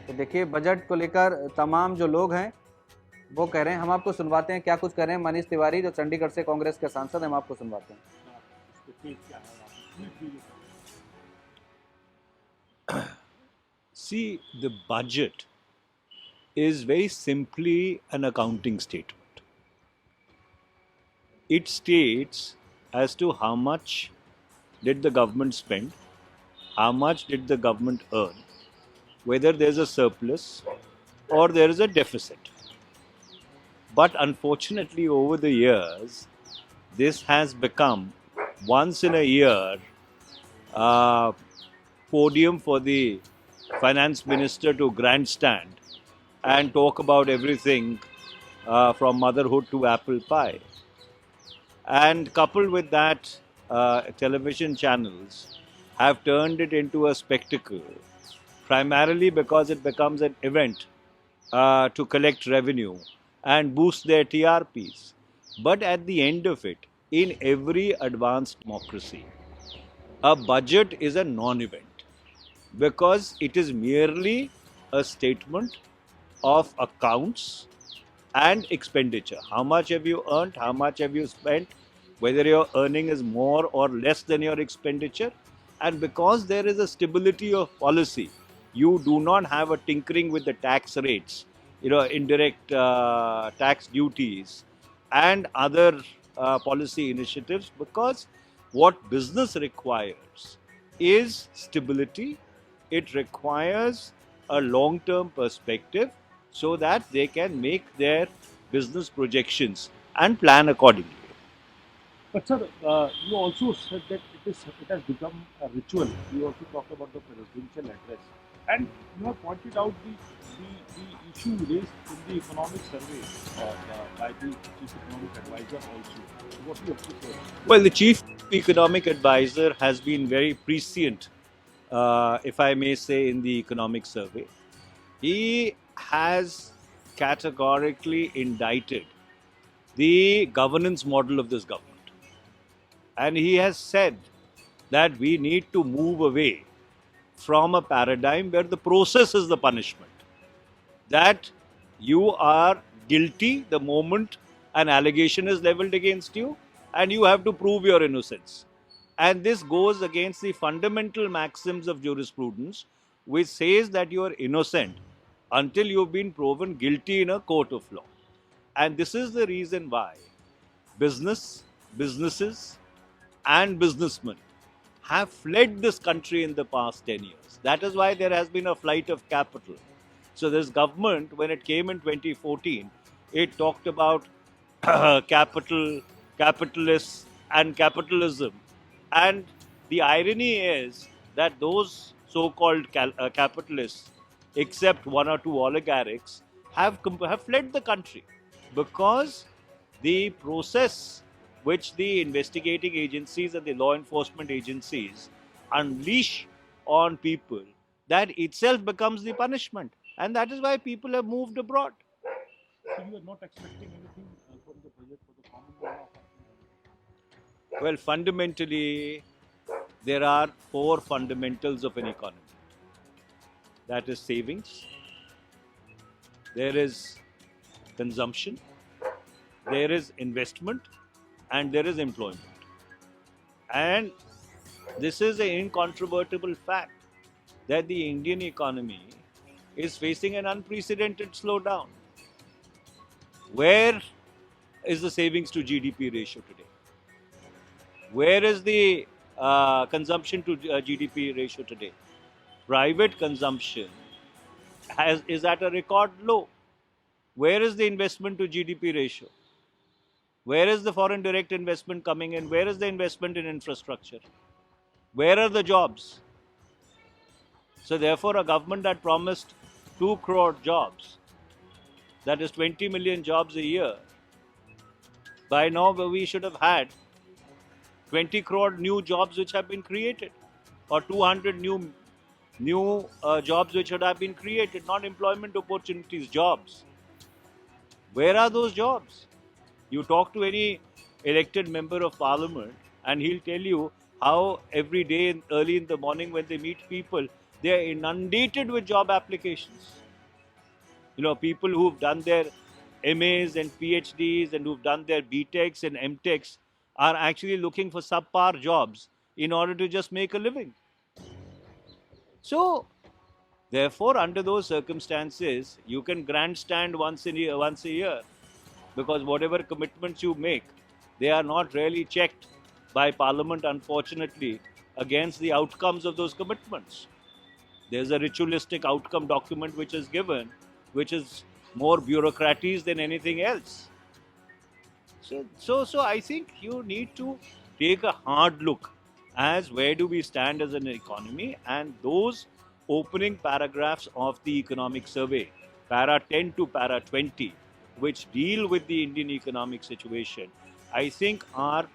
तो देखिए, बजट को लेकर तमाम जो लोग हैं वो कह रहे हैं। हम आपको सुनवाते हैं क्या कुछ कह रहे हैं मनीष तिवारी, जो चंडीगढ़ से कांग्रेस के सांसद हैं, हम आपको सुनवाते हैं। See, the budget is very simply an accounting statement. It states as to how much did the government spend, how much did the government earn, whether there's a surplus or there is a deficit. But unfortunately, over the years, this has become once in a year uh, podium for the finance minister to grandstand and talk about everything from motherhood to apple pie. And coupled with that, television channels have turned it into a spectacle, primarily because it becomes an event to collect revenue and boost their TRPs. But at the end of it, in every advanced democracy, a budget is a non event because it is merely a statement of accounts and expenditure. How much have you earned? How much have you spent? Whether your earning is more or less than your expenditure. And because there is a stability of policy, you do not have a tinkering with the tax rates, indirect tax duties and other policy initiatives, because what business requires is stability. It requires a long term perspective so that they can make their business projections and plan accordingly. But sir, you also said that it has become a ritual. You also talked about the presidential address, and you have pointed out the issue raised in the economic survey by the chief economic advisor also. What do you have to say? Well, the chief economic advisor has been very prescient, if I may say, in the economic survey. He has categorically indicted the governance model of this government. And he has said that we need to move away from a paradigm where the process is the punishment. That you are guilty the moment an allegation is leveled against you and you have to prove your innocence. And this goes against the fundamental maxims of jurisprudence, which says that you are innocent until you've been proven guilty in a court of law. And this is the reason why businesses, and businessmen have fled this country in the past 10 years. That is why there has been a flight of capital. So, this government, when it came in 2014, it talked about capital, capitalists, and capitalism. And the irony is that those so called capitalists, except one or two oligarchs, have fled the country because the process which the investigating agencies and the law enforcement agencies unleash on people, that itself becomes the punishment. And that is why people have moved abroad. So you are not expecting anything from the budget for the common man of Well, fundamentally, there are four fundamentals of an economy. That is savings, there is consumption, there is investment, and there is employment. And this is an incontrovertible fact that the Indian economy is facing an unprecedented slowdown. Where is the savings to GDP ratio today? Where is the consumption to GDP ratio today? Private consumption is at a record low. Where is the investment to GDP ratio? Where is the foreign direct investment coming in? Where is the investment in infrastructure? Where are the jobs? So therefore, a government that promised 2 crore jobs, that is 20 million jobs a year, by now we should have had 20 crore new jobs which have been created, or 200 new jobs which should have been created, not employment opportunities, jobs. Where are those jobs? You talk to any elected member of parliament and he'll tell you how every day early in the morning when they meet people, they are inundated with job applications. You know, people who've done their MAs and PhDs and who've done their BTechs and MTechs are actually looking for subpar jobs in order to just make a living. So, therefore, under those circumstances, you can grandstand once a year, because whatever commitments you make, they are not really checked by Parliament, unfortunately, against the outcomes of those commitments. There's a ritualistic outcome document which is given, which is more bureaucraties than anything else. So I think you need to take a hard look as where do we stand as an economy, and those opening paragraphs of the economic survey, para 10 to para 20, which deal with the Indian economic situation, I think are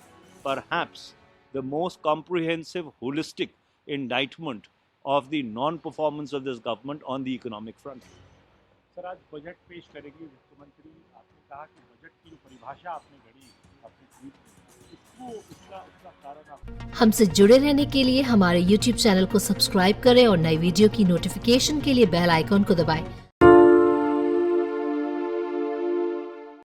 perhaps the most comprehensive, holistic indictment of the non-performance of this government on the economic front. Sir, आज budget पेश करेंगे वित्त मंत्री। आपने कहा कि budget की जो परिभाषा आपने गढ़ी अपने ट्वीट में, उसका कारण आप हमसे जुड़े रहने के लिए हमारे YouTube चैनल को सब्सक्राइब करें और नई वीडियो की नोटिफिकेशन के लिए बेल आइकॉन को दबाएं।